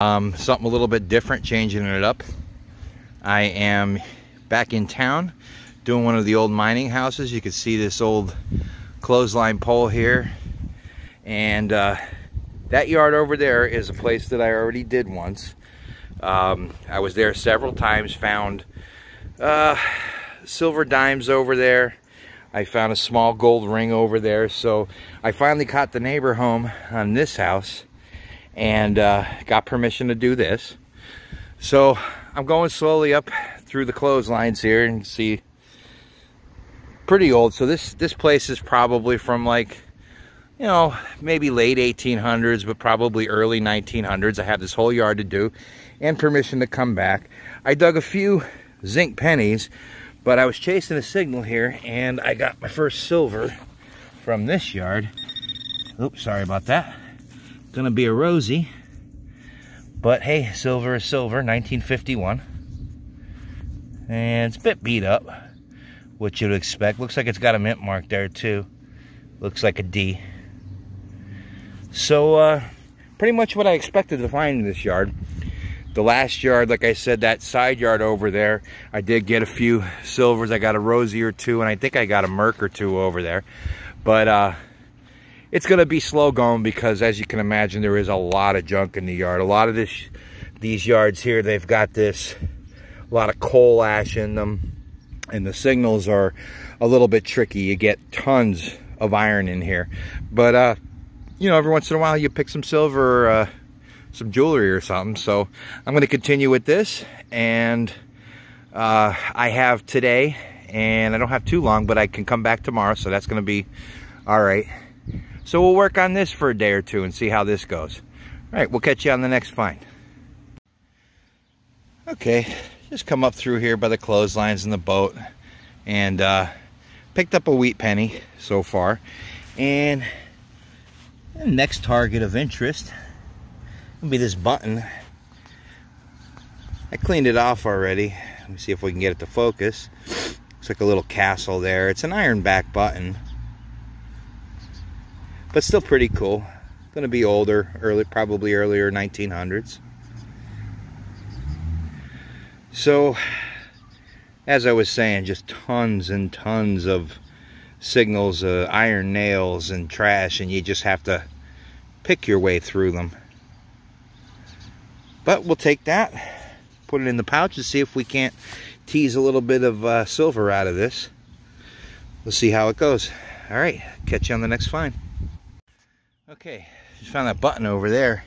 Something a little bit different, changing it up. I am back in town doing one of the old mining houses. You can see this old clothesline pole here, and that yard over there is a place that I already did once. I was there several times, found silver dimes over there. I found a small gold ring over there. So I finally caught the neighbor home on this house and got permission to do this. So I'm going slowly up through the clotheslines here and see. Pretty old. So this place is probably from, like, you know, maybe late 1800s, but probably early 1900s. I have this whole yard to do and permission to come back. I dug a few zinc pennies, but I was chasing a signal here and I got my first silver from this yard. Oops, sorry about that. Gonna be a Rosie, but hey, silver is silver. 1951, and it's a bit beat up, what you'd expect. Looks like it's got a mint mark there too. Looks like a D. So pretty much what I expected to find in this yard. The last yard, like I said, that side yard over there, I did get a few silvers. I got a Rosie or two, and I think I got a Merc or two over there. But it's gonna be slow going because, as you can imagine, there is a lot of junk in the yard. A lot of these yards here, they've got a lot of coal ash in them, and the signals are a little bit tricky. You get tons of iron in here, but you know, every once in a while you pick some silver or some jewelry or something. So I'm going to continue with this, and I have today, and I don't have too long, but I can come back tomorrow, so that's going to be all right. So we'll work on this for a day or two and see how this goes. All right, we'll catch you on the next find. Okay, just come up through here by the clotheslines in the boat, and picked up a wheat penny so far. And the next target of interest will be this button. I cleaned it off already. Let me see if we can get it to focus. Looks like a little castle there. It's an iron back button, but still pretty cool. Gonna be older, probably earlier 1900s. So, as I was saying, just tons and tons of signals, iron nails and trash, and you just have to pick your way through them. But we'll take that, put it in the pouch, and see if we can't tease a little bit of silver out of this. We'll see how it goes. All right, catch you on the next find. Okay, just found that button over there.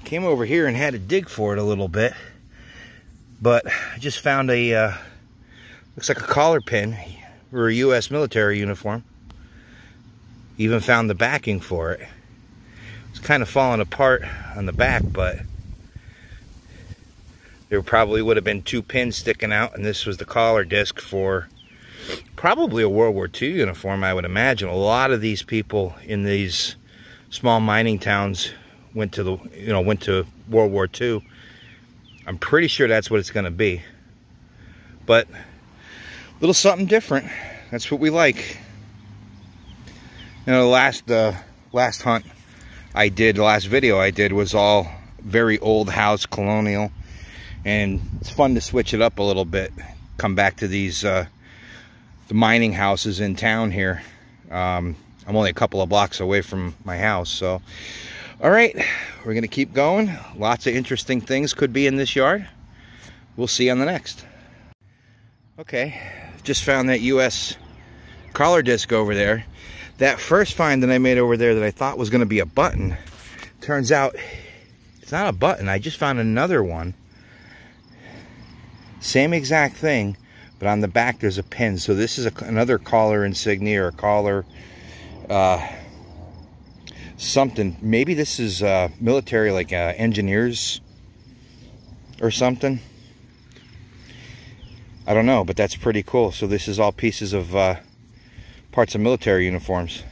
Came over here and had to dig for it a little bit, but I just found a looks like a collar pin for a U.S. military uniform. Even found the backing for it. It's kind of falling apart on the back, but there probably would have been two pins sticking out, and this was the collar disc for probably a World War II uniform, I would imagine. A lot of these people in these small mining towns went to World War II. I'm pretty sure that's what it's going to be. But a little something different. That's what we like. You know, the last hunt I did, the last video I did was all very old house, colonial, and it's fun to switch it up a little bit. Come back to these the mining houses in town here. I'm only a couple of blocks away from my house, so all right, we're gonna keep going. Lots of interesting things could be in this yard. We'll see you on the next. Okay, just found that US collar disc over there. That first find that I made over there that I thought was gonna be a button, turns out it's not a button. I just found another one. Same exact thing, but on the back there's a pin. So this is another collar insignia or collar something. Maybe this is military, like engineers or something. I don't know, but that's pretty cool. So this is all pieces of parts of military uniforms.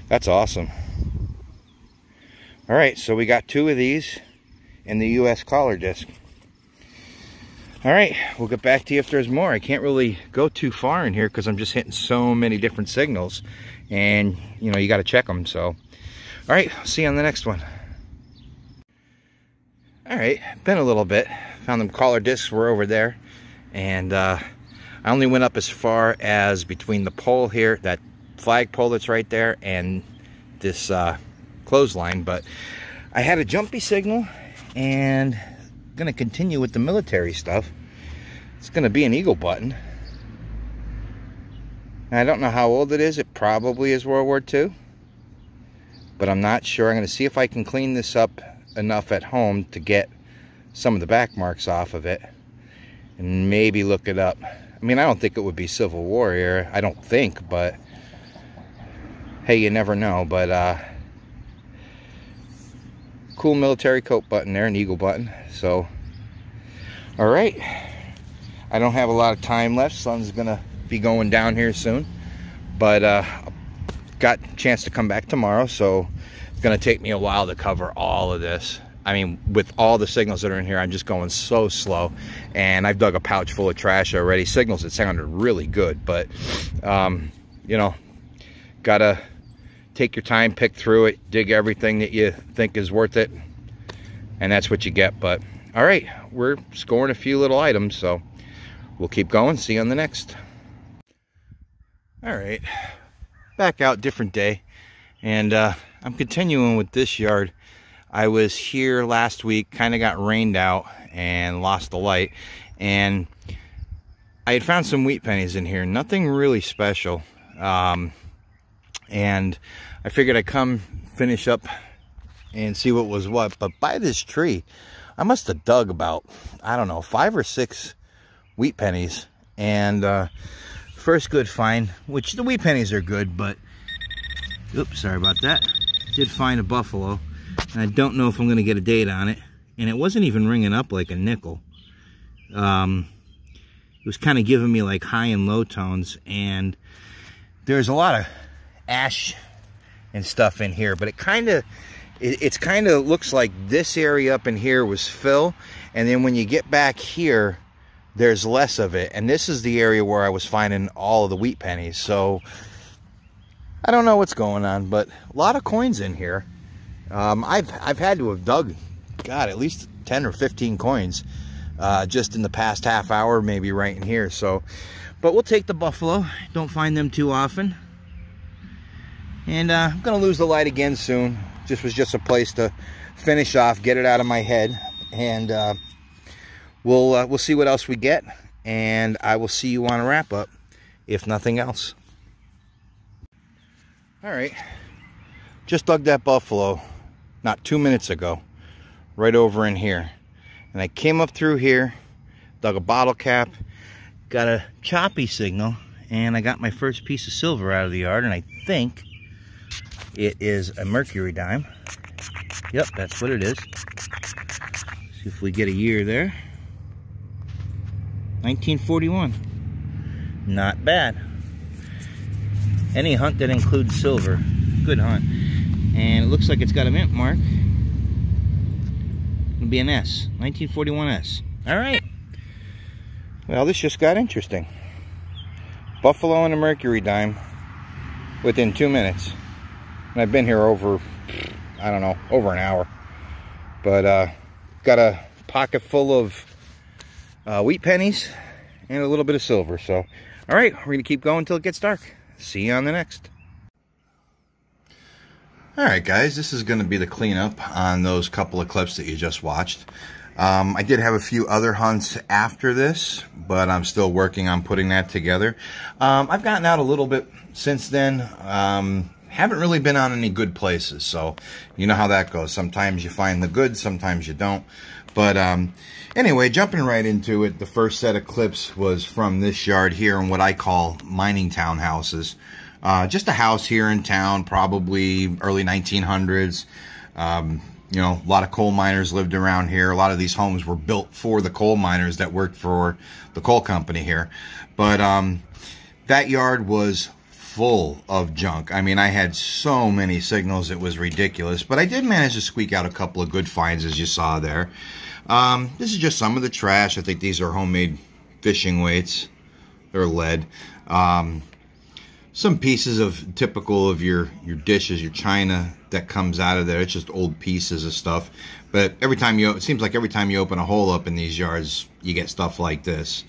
That's awesome. All right, so we got two of these and the US collar disc. All right, we'll get back to you if there's more. I can't really go too far in here because I'm just hitting so many different signals, and you know, you got to check them. So all right, see you on the next one. All right, been a little bit. Found them collar discs were over there, and I only went up as far as between the pole here, that flag pole that's right there, and this clothesline. But I had a jumpy signal, and I'm gonna continue with the military stuff. It's gonna be an eagle button. I don't know how old it is. It probably is World War II, but I'm not sure. I'm gonna see if I can clean this up enough at home to get some of the back marks off of it and maybe look it up. I mean, I don't think it would be Civil War era, I don't think, but hey, you never know. But cool military coat button there, an eagle button. So all right, I don't have a lot of time left. Sun's gonna be going down here soon, but got a chance to come back tomorrow, so it's gonna take me a while to cover all of this. I mean, with all the signals that are in here, I'm just going so slow, and I've dug a pouch full of trash already. Signals that sounded really good, but you know, gotta take your time, pick through it, dig everything that you think is worth it, and that's what you get. But all right, we're scoring a few little items, so we'll keep going. See you on the next. All right, back out, different day, and I'm continuing with this yard. I was here last week, kind of got rained out and lost the light, and I had found some wheat pennies in here, nothing really special, and I figured I'd come finish up and see what was what. But by this tree, I must have dug about, I don't know, 5 or 6 wheat pennies, and first good find, which the wheat pennies are good, but oops, sorry about that. Did find a buffalo, and I don't know if I'm going to get a date on it, and it wasn't even ringing up like a nickel. It was kind of giving me like high and low tones, and there's a lot of ash and stuff in here, but it kind of looks like this area up in here was fill, and then when you get back here, there's less of it, and this is the area where I was finding all of the wheat pennies. So I don't know what's going on, but a lot of coins in here. I've had to have dug, God, at least 10 or 15 coins just in the past half hour, maybe right in here. So, but we'll take the buffalo. Don't find them too often, and I'm gonna lose the light again soon. This was just a place to finish off, get it out of my head, and we'll see what else we get, and I will see you on a wrap up, if nothing else. All right, just dug that buffalo not 2 minutes ago, right over in here, and I came up through here, dug a bottle cap, got a choppy signal, and I got my first piece of silver out of the yard, and I think it is a Mercury Dime. Yep, that's what it is. See if we get a year there. 1941. Not bad. Any hunt that includes silver, good hunt. And it looks like it's got a mint mark. It'll be an S. 1941 S. All right. Well, this just got interesting. Buffalo and a Mercury Dime within 2 minutes. And I've been here over, I don't know, over an hour. But got a pocket full of wheat pennies and a little bit of silver. So, all right, we're gonna keep going until it gets dark. See you on the next. All right, guys, this is gonna be the cleanup on those couple of clips that you just watched. I did have a few other hunts after this, but I'm still working on putting that together. I've gotten out a little bit since then. Haven't really been on any good places, so you know how that goes. Sometimes you find the good, sometimes you don't. But anyway, jumping right into it, the first set of clips was from this yard here in what I call mining townhouses. Just a house here in town, probably early 1900s. You know, a lot of coal miners lived around here. A lot of these homes were built for the coal miners that worked for the coal company here. But that yard was full of junk. I mean, I had so many signals, it was ridiculous. But I did manage to squeak out a couple of good finds, as you saw there. This is just some of the trash. I think these are homemade fishing weights. They're lead. Some pieces of typical of your dishes, your china that comes out of there. It's just old pieces of stuff. But it seems like every time you open a hole up in these yards, you get stuff like this.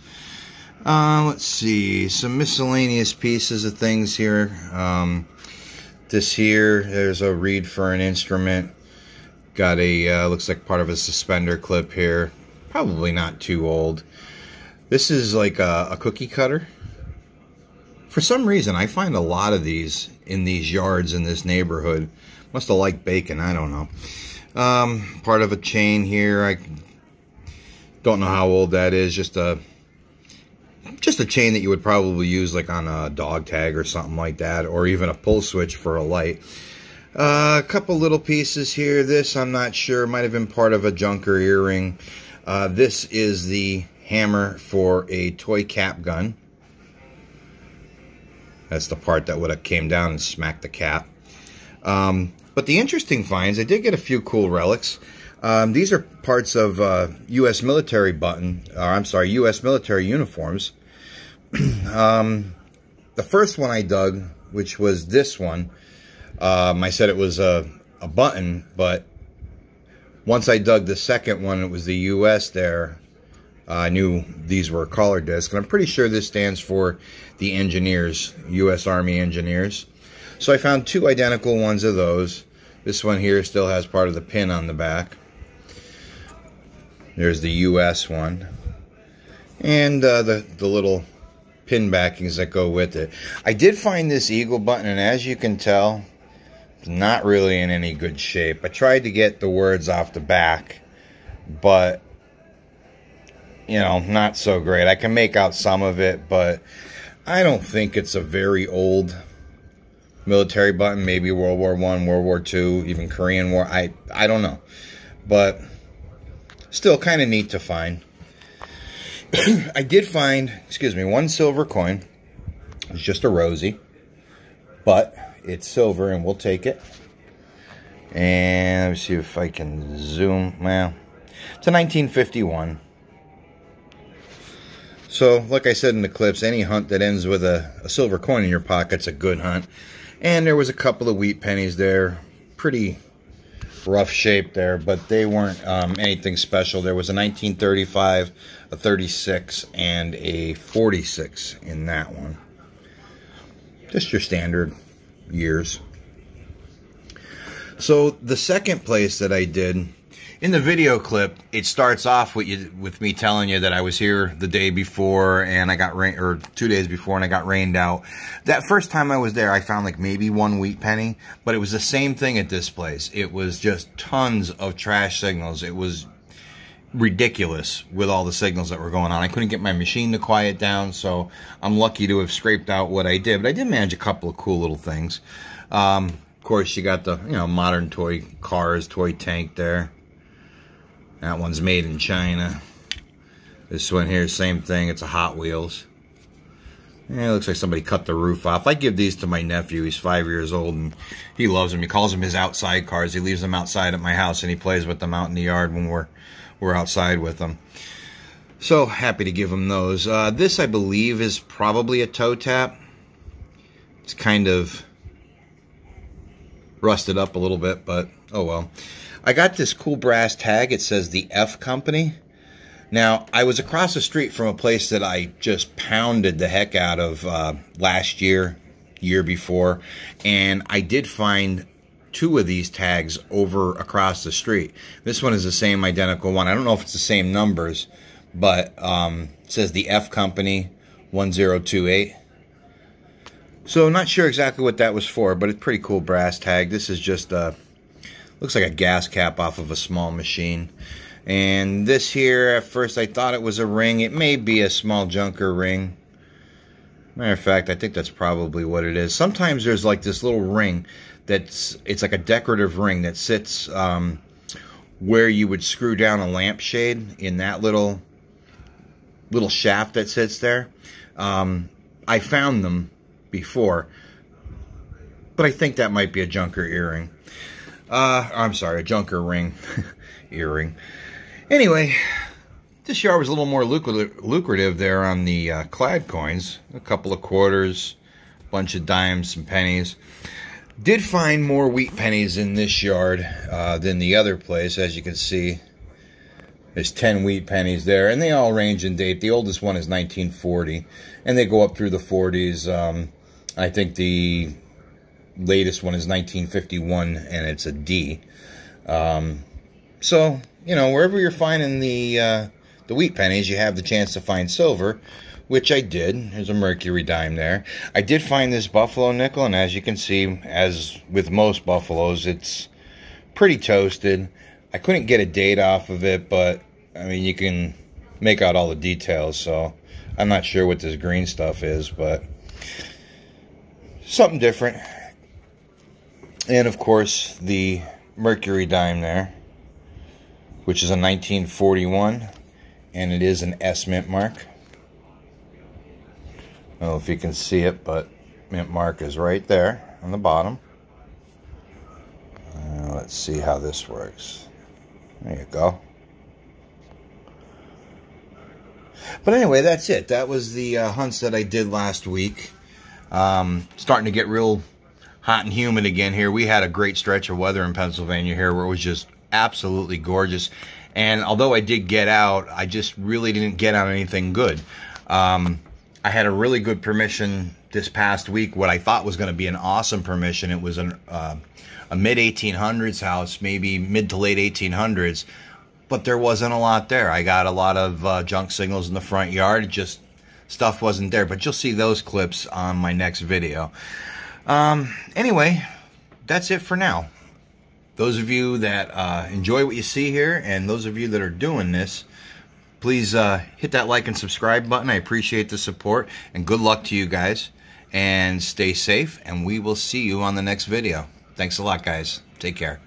Let's see, some miscellaneous pieces of things here. This here, there's a reed for an instrument. Got a, looks like part of a suspender clip here. Probably not too old. This is like a cookie cutter. For some reason, I find a lot of these in these yards in this neighborhood. Must have liked bacon, I don't know. Part of a chain here. I don't know how old that is. Just a chain that you would probably use like on a dog tag or something like that, or even a pull switch for a light. A couple little pieces here. This, I'm not sure, might have been part of a junker earring. This is the hammer for a toy cap gun. That's the part that would have came down and smacked the cap. But the interesting finds, I did get a few cool relics. These are parts of U.S. military U.S. military uniforms. The first one I dug, which was this one, I said it was a button, but once I dug the second one, it was the U.S. there. I knew these were a collar disc, and I'm pretty sure this stands for the engineers, U.S. Army engineers. So I found two identical ones of those. This one here still has part of the pin on the back. There's the U.S. one. And the little pin backings that go with it. I did find this eagle button, and as you can tell, it's not really in any good shape. I tried to get the words off the back, but, you know, not so great. I can make out some of it, but I don't think it's a very old military button. Maybe World War I, World War II, even Korean War. I don't know. But still kind of neat to find. I did find, excuse me, one silver coin. It's just a rosy, but it's silver and we'll take it. And let me see if I can zoom. Well, it's a 1951. So, like I said in the clips, any hunt that ends with a silver coin in your pocket's a good hunt. And there was a couple of wheat pennies there. Pretty rough shape there, but they weren't anything special. There was a 1935, a 36, and a 46 in that one. Just your standard years. So the second place that I did, in the video clip, it starts off with me telling you that I was here the day before and I got rain, or 2 days before, and I got rained out. That first time I was there, I found like maybe one wheat penny, but it was the same thing at this place. It was just tons of trash signals. It was ridiculous with all the signals that were going on. I couldn't get my machine to quiet down, so I'm lucky to have scraped out what I did. But I did manage a couple of cool little things. Of course, you got the modern toy cars, toy tank there. That one's made in China. This one here, same thing. It's a Hot Wheels. Yeah, it looks like somebody cut the roof off. I give these to my nephew. He's 5 years old, and he loves them. He calls them his outside cars. He leaves them outside at my house, and he plays with them out in the yard when we're outside with them. So, happy to give him those. This, I believe, is probably a toe tap. It's kind of rusted up a little bit, but oh well. I got this cool brass tag. It says the F Company. Now, I was across the street from a place that I just pounded the heck out of last year, year before, and I did find two of these tags over across the street. This one is the same identical one. I don't know if it's the same numbers, but it says the F Company 1028. So, not sure exactly what that was for, but it's a pretty cool brass tag. This is just looks like a gas cap off of a small machine. And this here, at first I thought it was a ring. It may be a small junker ring. Matter of fact, I think that's probably what it is. Sometimes there's like this little ring it's like a decorative ring that sits where you would screw down a lampshade in that little shaft that sits there. I found them before, but I think that might be a junker earring. I'm sorry, a junker ring earring. Anyway, this yard was a little more lucrative there on the clad coins. A couple of quarters, bunch of dimes, some pennies. Did find more wheat pennies in this yard than the other place. As you can see, there's 10 wheat pennies there, and they all range in date. The oldest one is 1940, and they go up through the 40s. I think the latest one is 1951, and it's a D. So, you know, wherever you're finding the wheat pennies, you have the chance to find silver, which I did. There's a Mercury Dime there. I did find this buffalo nickel, and as you can see, as with most buffaloes, it's pretty toasted. I couldn't get a date off of it, but, I mean, you can make out all the details, so I'm not sure what this green stuff is, but something different. And, of course, the Mercury Dime there, which is a 1941, and it is an S mint mark. I don't know if you can see it, but mint mark is right there on the bottom. Let's see how this works. There you go. But anyway, that's it. That was the hunts that I did last week. Starting to get real hot and humid again here. We had a great stretch of weather in Pennsylvania here where it was just absolutely gorgeous. And although I did get out, I just really didn't get on anything good. I had a really good permission this past week, what I thought was going to be an awesome permission. It was a mid-1800s house, maybe mid to late 1800s, but there wasn't a lot there. I got a lot of junk signals in the front yard. Just stuff wasn't there, but you'll see those clips on my next video. Anyway, that's it for now. Those of you that enjoy what you see here, and those of you that are doing this, please hit that like and subscribe button. I appreciate the support, and good luck to you guys. And stay safe, and we will see you on the next video. Thanks a lot, guys. Take care.